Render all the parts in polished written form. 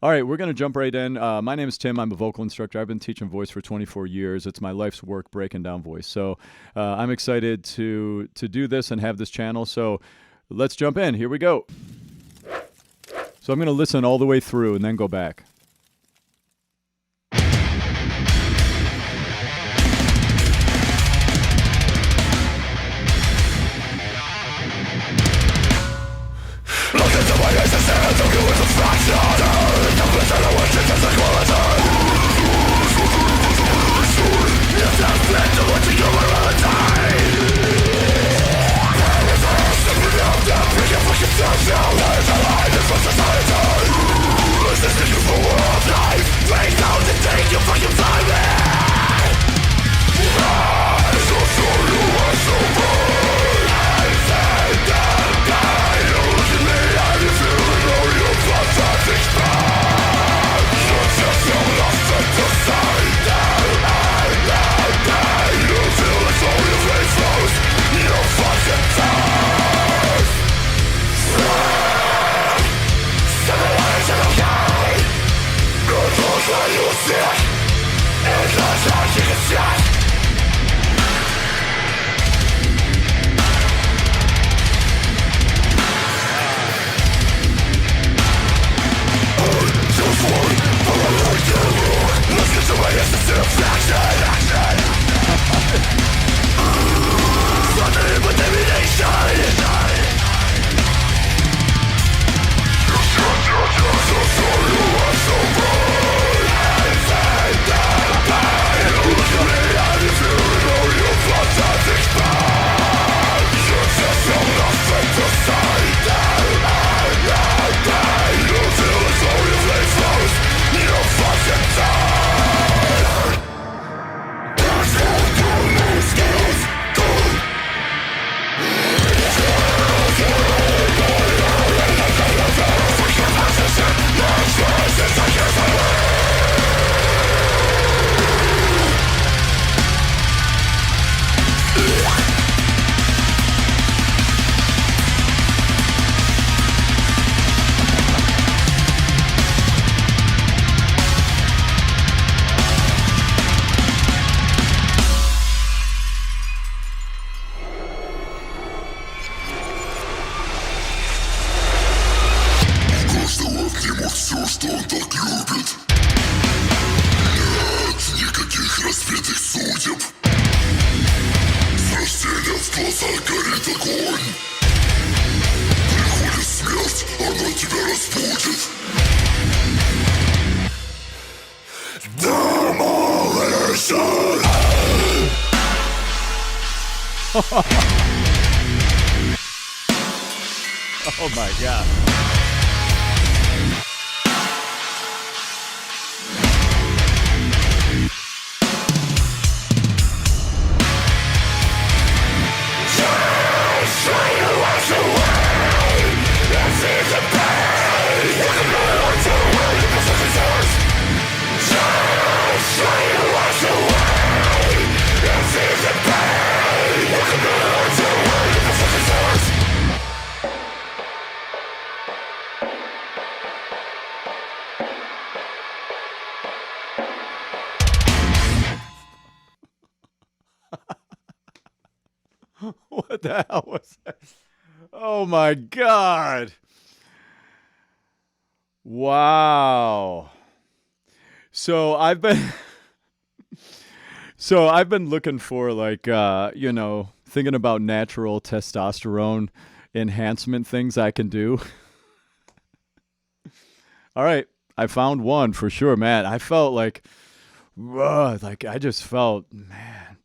All right, we're going to jump right in. My name is Tim. I'm a vocal instructor. I've been teaching voice for 24 years. It's my life's work breaking down voice. So I'm excited to do this and have this channel. So let's jump in. Here we go. So I'm going to listen all the way through and then go back. Oh my God. What the hell was that? Oh my God. Wow. So I've been looking for thinking about natural testosterone enhancement things I can do. All right, I found one for sure, man. I felt I just felt, man.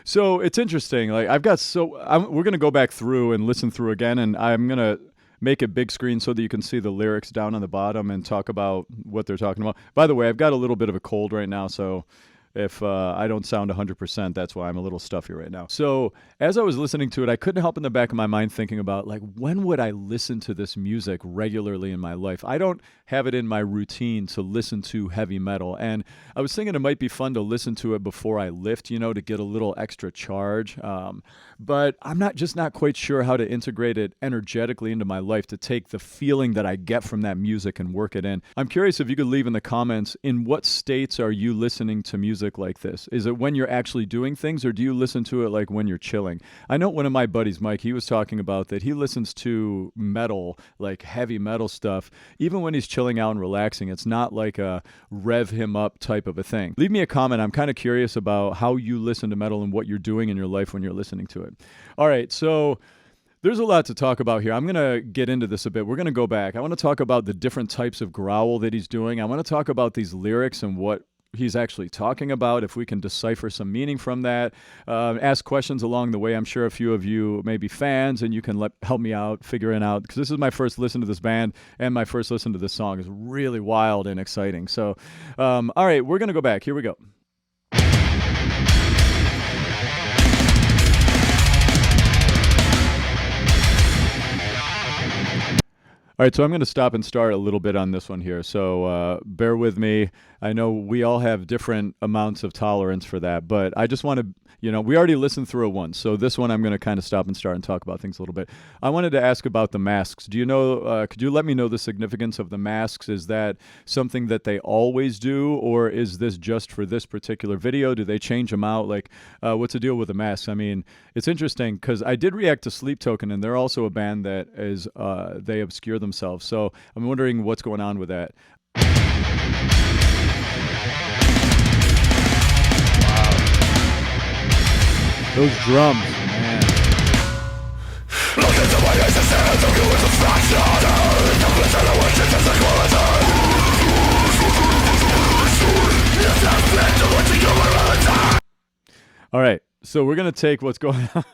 So it's interesting. Like we're gonna go back through and listen through again, and I'm gonna make it big screen so that you can see the lyrics down on the bottom and talk about what they're talking about. By the way, I've got a little bit of a cold right now, so If I don't sound 100%, that's why I'm a little stuffy right now. So as I was listening to it, I couldn't help in the back of my mind thinking about, like, when would I listen to this music regularly in my life? I don't have it in my routine to listen to heavy metal. And I was thinking it might be fun to listen to it before I lift, you know, to get a little extra charge. But I'm not quite sure how to integrate it energetically into my life to take the feeling that I get from that music and work it in. I'm curious if you could leave in the comments, in what states are you listening to music like this? Is it when you're actually doing things, or do you listen to it like when you're chilling? I know one of my buddies, Mike, he was talking about that he listens to metal, like heavy metal stuff, even when he's chilling out and relaxing. It's not like a rev him up type of a thing. Leave me a comment. I'm kind of curious about how you listen to metal and what you're doing in your life when you're listening to it. All right, so there's a lot to talk about here. I'm going to get into this a bit. We're going to go back. I want to talk about the different types of growl that he's doing. I want to talk about these lyrics and what he's actually talking about, if we can decipher some meaning from that. Ask questions along the way. I'm sure a few of you may be fans, and you can help me out figuring out, because this is my first listen to this band and my first listen to this song. It's really wild and exciting. So, all right, we're going to go back. Here we go. All right, so I'm going to stop and start a little bit on this one here. So bear with me. I know we all have different amounts of tolerance for that, but I just want to, we already listened through it once. So this one I'm going to kind of stop and start and talk about things a little bit. I wanted to ask about the masks. Do you know, could you let me know the significance of the masks? Is that something that they always do, or is this just for this particular video? Do they change them out? Like, what's the deal with the masks? I mean, it's interesting because I did react to Sleep Token, and they're also a band that is, they obscure themselves. So I'm wondering what's going on with that. Wow. Those drums, man. All right, so we're going to take what's going on.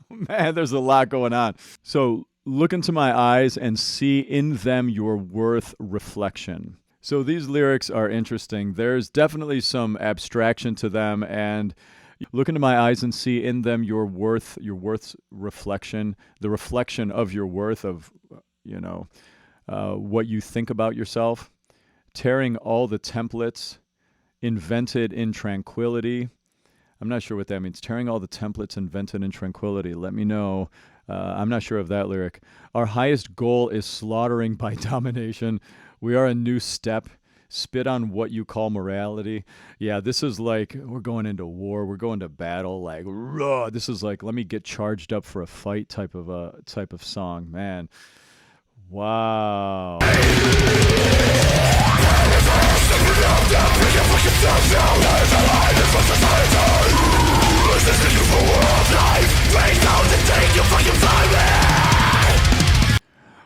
Man, there's a lot going on. So look into my eyes and see in them your worth reflection. So these lyrics are interesting. There's definitely some abstraction to them, and look into my eyes and see in them your worth's reflection, the reflection of your worth, of, what you think about yourself. Tearing all the templates invented in tranquility. I'm not sure what that means. Tearing all the templates invented in tranquility. Let me know. I'm not sure of that lyric. Our highest goal is slaughtering by domination. We are a new step. Spit on what you call morality. Yeah, this is like, we're going into war. We're going to battle. Like, raw. This is like, let me get charged up for a fight type of song. Man, wow.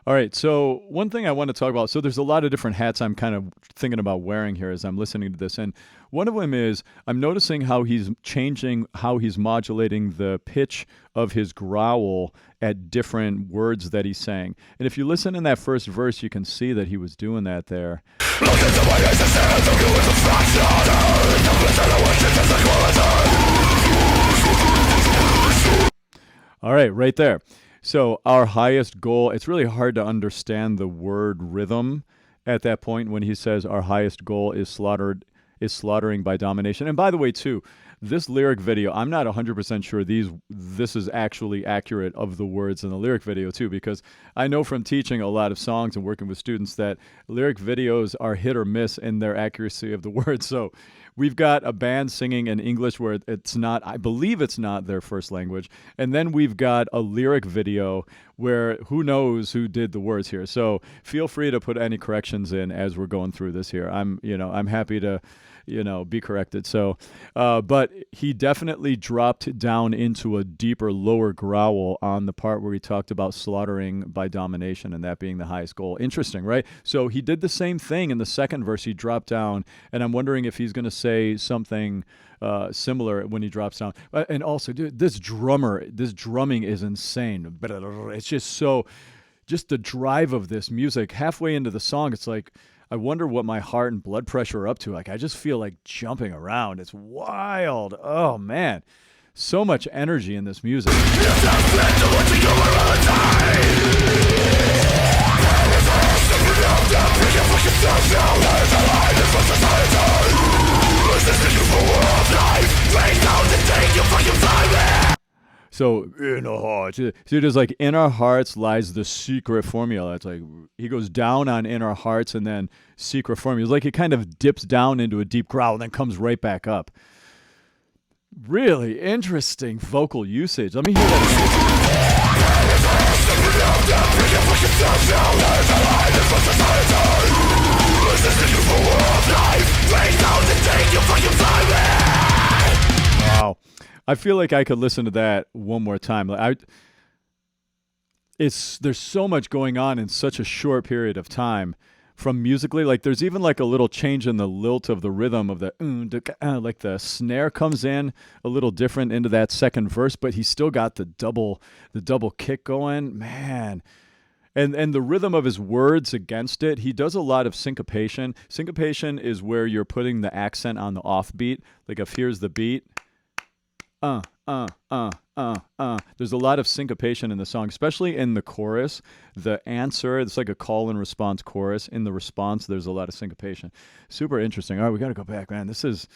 All right, so one thing I want to talk about, so there's a lot of different hats I'm kind of thinking about wearing here as I'm listening to this, and one of them is I'm noticing how he's modulating the pitch of his growl at different words that he's saying. And if you listen in that first verse, you can see that he was doing that there. All right, right there. So our highest goal, it's really hard to understand the word rhythm at that point when he says our highest goal is slaughtering by domination. And by the way, too, this lyric video, I'm not 100% sure this is actually accurate of the words in the lyric video, too, because I know from teaching a lot of songs and working with students that lyric videos are hit or miss in their accuracy of the words. So we've got a band singing in English where I believe it's not their first language. And then we've got a lyric video where who knows who did the words here. So feel free to put any corrections in as we're going through this here. I'm happy to, be corrected. So, but he definitely dropped down into a deeper, lower growl on the part where he talked about slaughtering by domination and that being the highest goal. Interesting, right? So he did the same thing in the second verse. He dropped down, and I'm wondering if he's going to say something similar when he drops down. And also, dude, this drumming is insane. It's just the drive of this music. Halfway into the song, it's like, I wonder what my heart and blood pressure are up to. Like, I just feel like jumping around. It's wild. Oh, man. So much energy in this music. So in our hearts, so there's like in our hearts lies the secret formula. It's like he goes down on in our hearts and then secret formula. It's like it kind of dips down into a deep growl and then comes right back up. Really interesting vocal usage. Let me hear that. Wow. I feel like I could listen to that one more time. There's so much going on in such a short period of time. From musically, like there's even like a little change in the lilt of the rhythm of the like the snare comes in a little different into that second verse, but he's still got the double kick going, man. And the rhythm of his words against it, he does a lot of syncopation. Syncopation is where you're putting the accent on the offbeat. Like if here's the beat, There's a lot of syncopation in the song, especially in the chorus. The answer, it's like a call and response chorus. In the response, there's a lot of syncopation. Super interesting. All right, we got to go back, man. This is...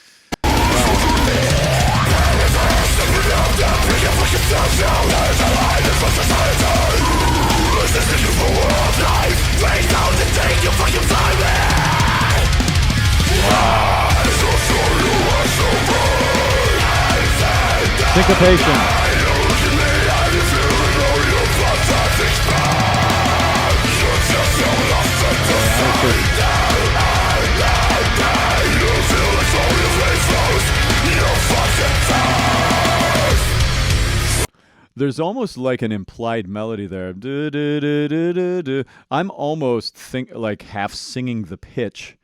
Syncopation. There's almost like an implied melody there. I'm almost like half singing the pitch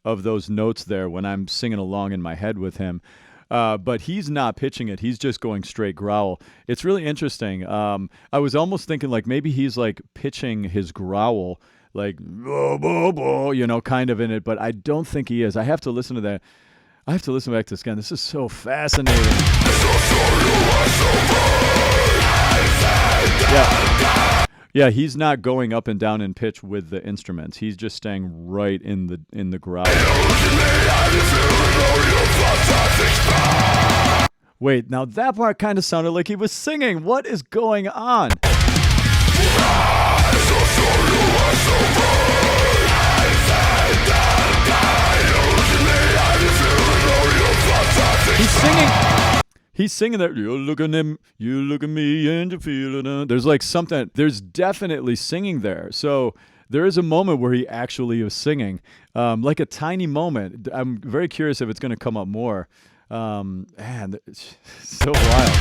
of those notes there when I'm singing along in my head with him. But he's not pitching it. He's just going straight growl. It's really interesting. I was almost thinking like maybe he's like pitching his growl like, kind of in it, but I don't think he is. I have to listen to that. I have to listen back to this again. This is so fascinating. Yeah, he's not going up and down in pitch with the instruments. He's just staying right in the growl. Wait, now that part kind of sounded like he was singing. What is going on? He's singing. He's singing that, you look at him, you look at me, and you feel it. There's like something, there's definitely singing there. So there is a moment where he actually is singing, like a tiny moment. I'm very curious if it's going to come up more. Man, it's so wild.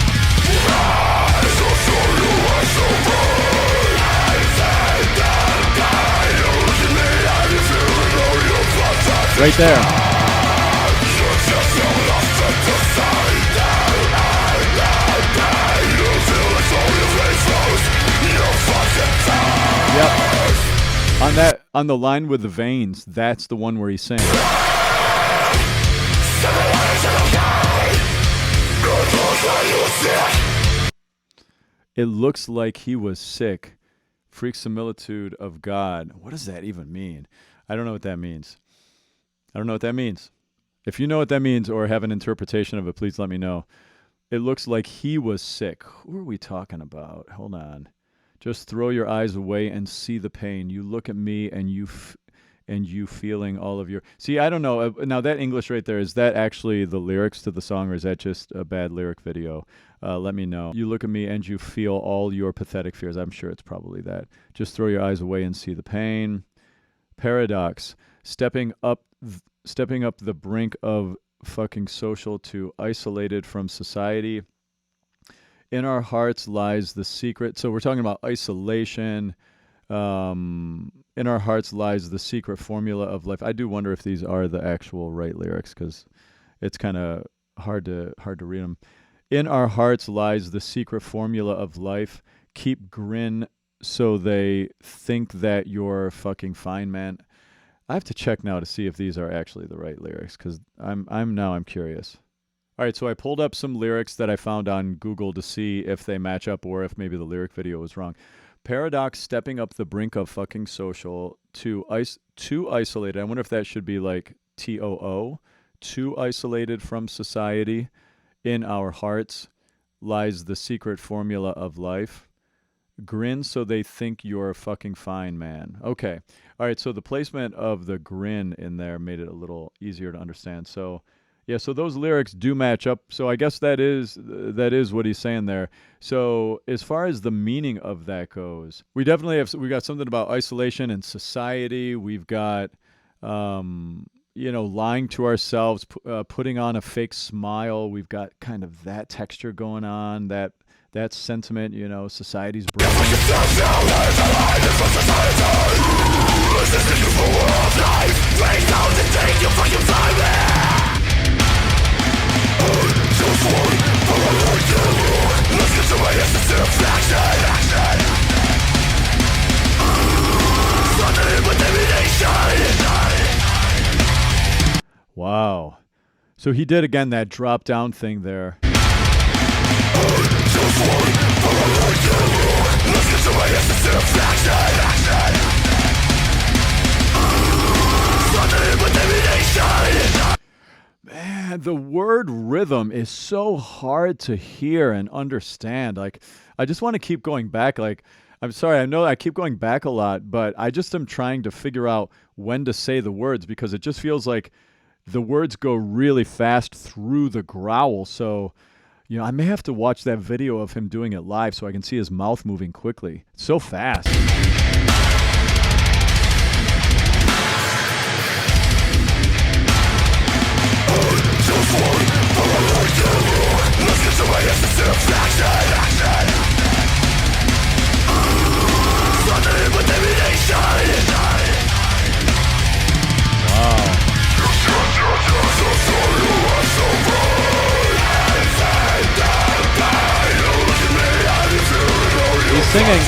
Right there. Yep. On the line with the veins, that's the one where he's saying. It looks like he was sick. Freak similitude of God. What does that even mean? I don't know what that means. If you know what that means or have an interpretation of it, please let me know. It looks like he was sick. Who are we talking about? Hold on. Just throw your eyes away and see the pain. You look at me and you feeling all of your... See, I don't know. Now, that English right there, is that actually the lyrics to the song, or is that just a bad lyric video? Let me know. You look at me and you feel all your pathetic fears. I'm sure it's probably that. Just throw your eyes away and see the pain. Paradox. Stepping up the brink of fucking social to isolated from society. In our hearts lies the secret. So we're talking about isolation. In our hearts lies the secret formula of life. I do wonder if these are the actual right lyrics, because it's kind of hard to read them. In our hearts lies the secret formula of life. Keep grin so they think that you're fucking fine, man. I have to check now to see if these are actually the right lyrics because I'm curious. All right, so I pulled up some lyrics that I found on Google to see if they match up or if maybe the lyric video was wrong. Paradox stepping up the brink of fucking social too isolated. I wonder if that should be like TOO, too isolated from society. In our hearts lies the secret formula of life. Grin so they think you're a fucking fine man. Okay. All right, so the placement of the grin in there made it a little easier to understand. So, yeah, so those lyrics do match up. So I guess that is what he's saying there. So as far as the meaning of that goes, we got something about isolation and society. We've got lying to ourselves, putting on a fake smile. We've got kind of that texture going on, that sentiment, society's broken. Wow. So he did again that drop down thing there. Man, the word rhythm is so hard to hear and understand. Like, I just want to keep going back. Like, I'm sorry, I know I keep going back a lot, but I just am trying to figure out when to say the words because it just feels like the words go really fast through the growl. So, I may have to watch that video of him doing it live so I can see his mouth moving quickly. It's so fast. Wow. He's singing.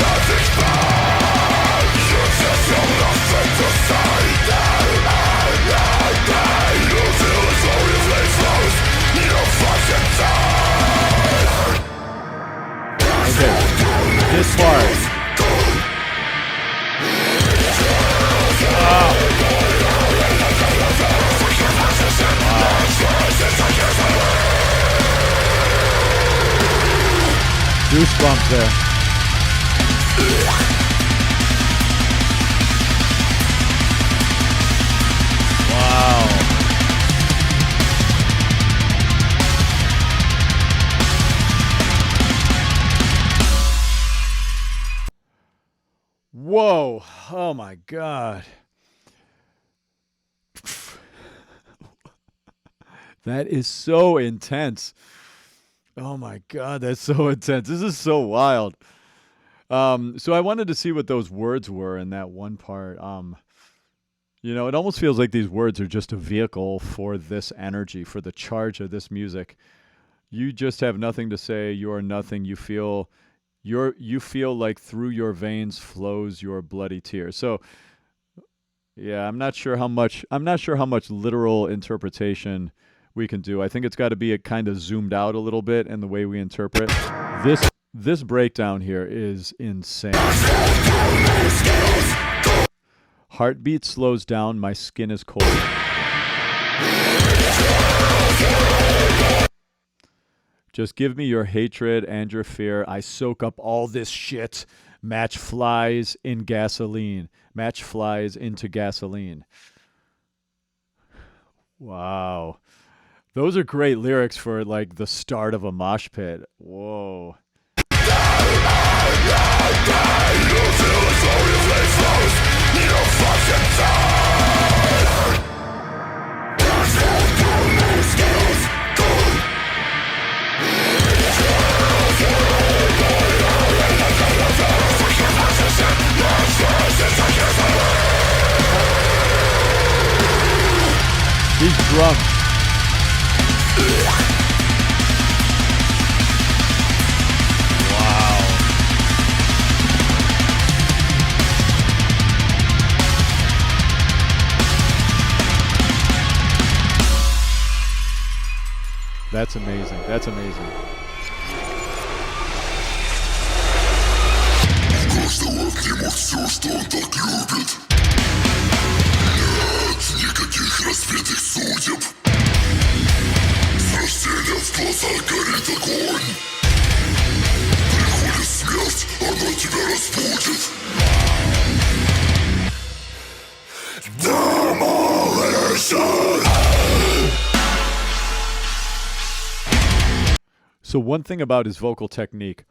Okay, this part. Goosebumps there. Wow. Whoa. Oh my God. That is so intense. Oh my God, that's so intense. This is so wild. So I wanted to see what those words were in that one part. It almost feels like these words are just a vehicle for this energy, for the charge of this music. You just have nothing to say. You are nothing. You feel like through your veins flows your bloody tear. So yeah, I'm not sure how much literal interpretation we can do. I think it's got to be a kind of zoomed out a little bit in the way we interpret. This breakdown here is insane. Heartbeat slows down, my skin is cold. Just give me your hatred and your fear. I soak up all this shit. Match flies in gasoline. Match flies into gasoline. Wow. Those are great lyrics for like the start of a mosh pit. Whoa. These drums. Wow. That's amazing. That's amazing. Каждого к нему все, что он так любит. Нет никаких разбитых судеб. С рождения в глазах горит огонь. Приходит смерть, она тебя разбудит. Demolisher. So one thing about his vocal technique,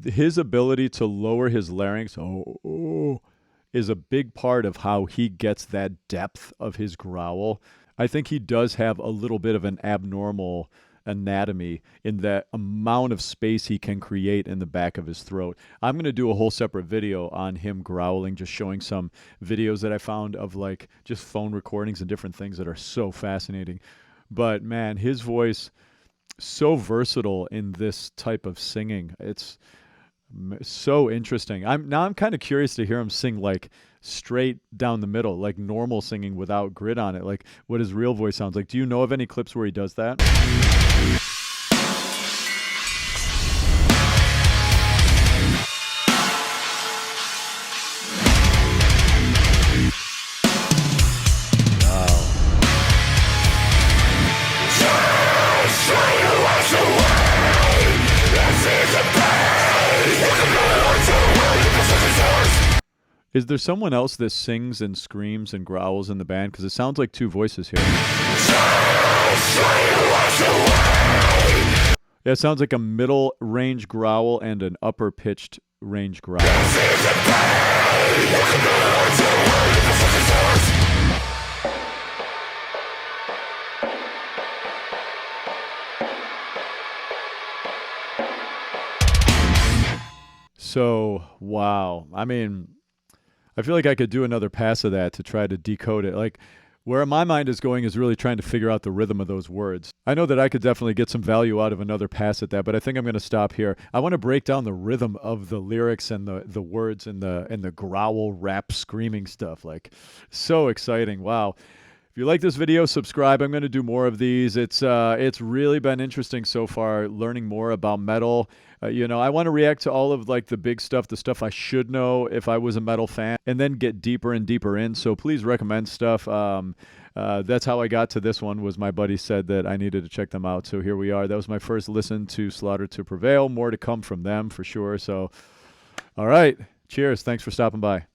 his ability to lower his larynx is a big part of how he gets that depth of his growl. I think he does have a little bit of an abnormal anatomy in that amount of space he can create in the back of his throat. I'm going to do a whole separate video on him growling, just showing some videos that I found of like just phone recordings and different things that are so fascinating. But man, his voice, so versatile in this type of singing. It's so interesting. I'm kind of curious to hear him sing like straight down the middle, like normal singing without grit on it, like what his real voice sounds like. Do you know of any clips where he does that? Is there someone else that sings and screams and growls in the band? Because it sounds like two voices here. Yeah, it sounds like a middle range growl and an upper pitched range growl. So, wow. I mean, I feel like I could do another pass of that to try to decode it. Like, where my mind is going is really trying to figure out the rhythm of those words. I know that I could definitely get some value out of another pass at that, but I think I'm going to stop here. I want to break down the rhythm of the lyrics and the words and the growl, rap, screaming stuff. Like, so exciting. Wow. If you like this video, subscribe. I'm going to do more of these. It's really been interesting so far, learning more about metal. I want to react to all of like the big stuff, the stuff I should know if I was a metal fan, and then get deeper and deeper in. So please recommend stuff. That's how I got to this one. Was my buddy said that I needed to check them out. So here we are. That was my first listen to Slaughter to Prevail. More to come from them for sure. So, all right. Cheers. Thanks for stopping by.